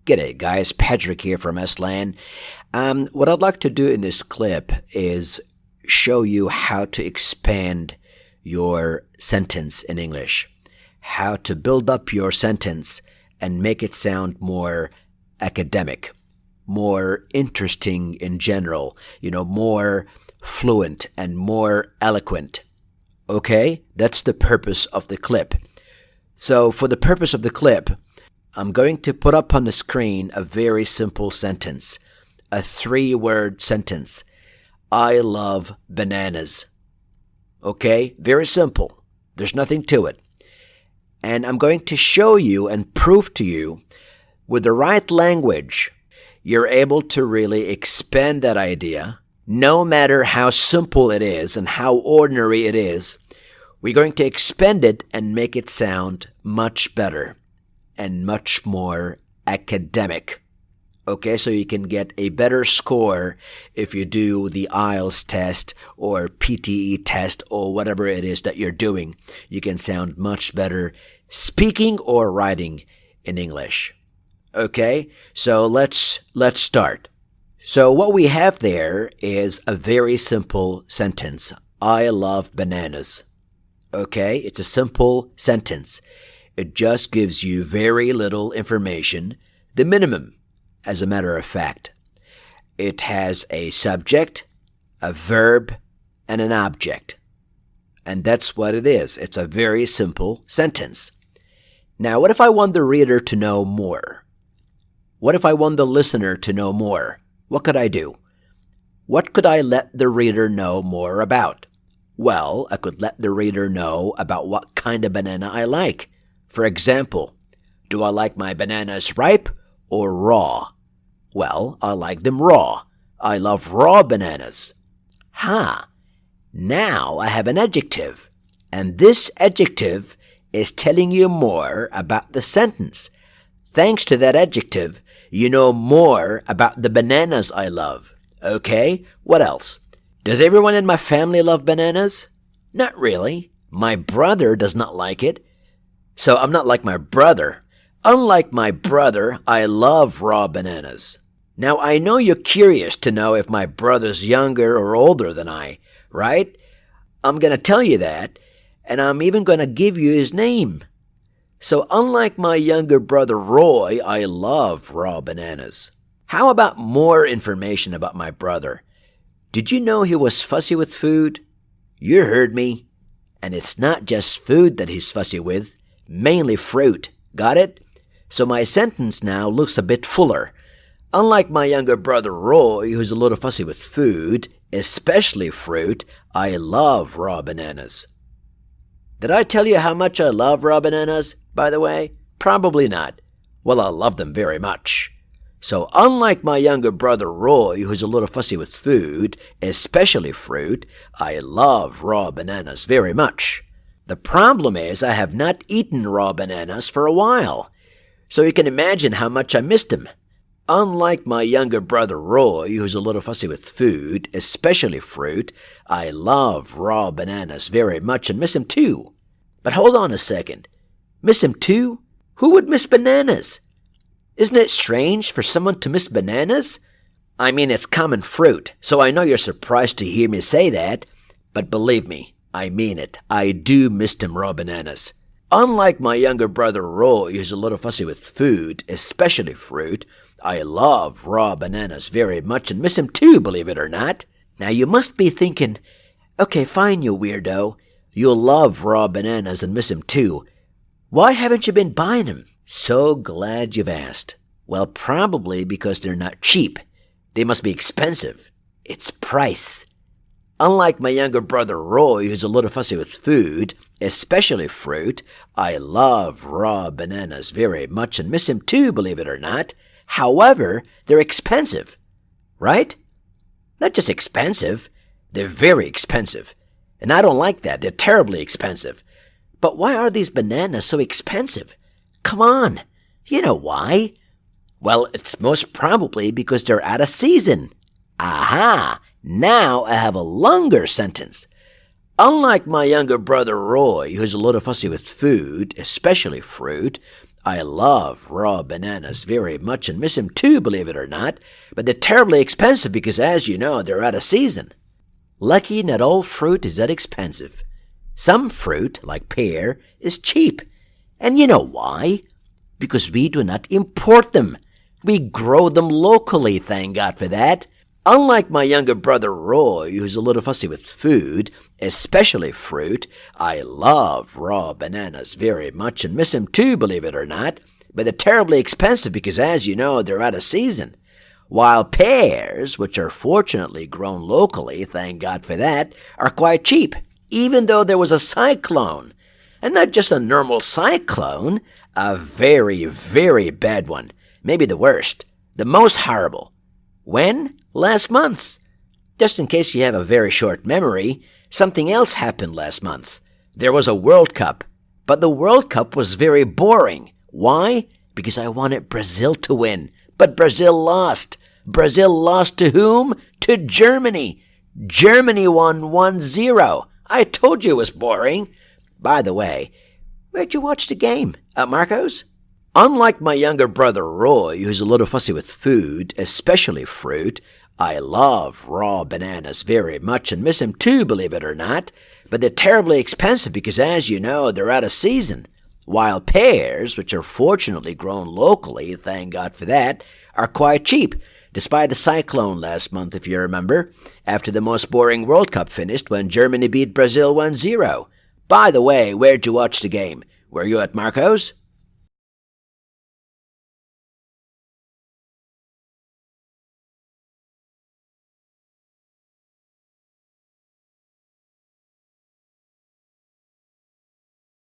G'day guys, Patrick here from Estland. What I'd like to do in this clip is show you how to expand your sentence in English. How to build up your sentence and make it sound more academic, more interesting in general, more fluent and more eloquent. Okay? That's the purpose of the clip. So for the purpose of the clip, I'm going to put up on the screen a very simple sentence, a 3-word sentence. I love bananas. Okay? Very simple. There's nothing to it. And I'm going to show you and prove to you, with the right language, you're able to really expand that idea. No matter how simple it is and how ordinary it is, we're going to expand it and make it sound much better and much more academic. Okay, so you can get a better score if you do the IELTS test or PTE test or whatever it is that you're doing. You can sound much better speaking or writing in English. Okay, so let's start. So what we have there is a very simple sentence. I love bananas. Okay, it's a simple sentence. It just gives you very little information, the minimum, as a matter of fact. It has a subject, a verb, and an object. And that's what it is. It's a very simple sentence. Now, what if I want the reader to know more? What if I want the listener to know more? What could I do? What could I let the reader know more about? Well, I could let the reader know about what kind of banana I like. For example, do I like my bananas ripe or raw? Well, I like them raw. I love raw bananas. Now I have an adjective, and this adjective is telling you more about the sentence. Thanks to that adjective, you know more about the bananas I love. Okay, what else? Does everyone in my family love bananas? Not really. My brother does not like it. So I'm not like my brother. Unlike my brother, I love raw bananas. Now, I know you're curious to know if my brother's younger or older than I, right? I'm going to tell you that, and I'm even going to give you his name. So unlike my younger brother Roy, I love raw bananas. How about more information about my brother? Did you know he was fussy with food? You heard me. And it's not just food that he's fussy with. Mainly fruit. Got it? So my sentence now looks a bit fuller. Unlike my younger brother Roy, who's a little fussy with food, especially fruit, I love raw bananas. Did I tell you how much I love raw bananas, by the way? Probably not. Well, I love them very much. So unlike my younger brother Roy, who's a little fussy with food, especially fruit, I love raw bananas very much. The problem is I have not eaten raw bananas for a while, so you can imagine how much I missed them. Unlike my younger brother Roy, who's a little fussy with food, especially fruit, I love raw bananas very much and miss him too. But hold on a second. Miss him too? Who would miss bananas? Isn't it strange for someone to miss bananas? I mean, it's common fruit, so I know you're surprised to hear me say that, but believe me, I mean it. I do miss them raw bananas. Unlike my younger brother Roy, who's a little fussy with food, especially fruit, I love raw bananas very much and miss him too, believe it or not. Now you must be thinking, okay, fine, you weirdo. You'll love raw bananas and miss him too. Why haven't you been buying them? So glad you've asked. Well, probably because they're not cheap. They must be expensive. It's price. Unlike my younger brother Roy, who's a little fussy with food, especially fruit, I love raw bananas very much and miss him too, believe it or not. However, they're expensive, right? Not just expensive, they're very expensive. And I don't like that. They're terribly expensive. But why are these bananas so expensive? Come on, you know why. Well, it's most probably because they're out of season. Aha! Now I have a longer sentence. Unlike my younger brother Roy, who's a little fussy with food, especially fruit, I love raw bananas very much and miss them too, believe it or not, but they're terribly expensive because, as you know, they're out of season. Lucky not all fruit is that expensive. Some fruit, like pear, is cheap. And you know why? Because we do not import them. We grow them locally, thank God for that. Unlike my younger brother Roy, who's a little fussy with food, especially fruit, I love raw bananas very much and miss them too, believe it or not, but they're terribly expensive because, as you know, they're out of season. While pears, which are fortunately grown locally, thank God for that, are quite cheap, even though there was a cyclone. And not just a normal cyclone, a very, very bad one. Maybe the worst, the most horrible. When? Last month. Just in case you have a very short memory, something else happened last month. There was a World Cup, but the World Cup was very boring. Why? Because I wanted Brazil to win, but Brazil lost. Brazil lost to whom? To Germany. Germany won 1-0. I told you it was boring. By the way, where'd you watch the game? At Marco's? Unlike my younger brother Roy, who's a little fussy with food, especially fruit, I love raw bananas very much and miss them too, believe it or not, but they're terribly expensive because, as you know, they're out of season. While pears, which are fortunately grown locally, thank God for that, are quite cheap, despite the cyclone last month, if you remember, after the most boring World Cup finished when Germany beat Brazil 1-0. By the way, where'd you watch the game? Were you at Marco's?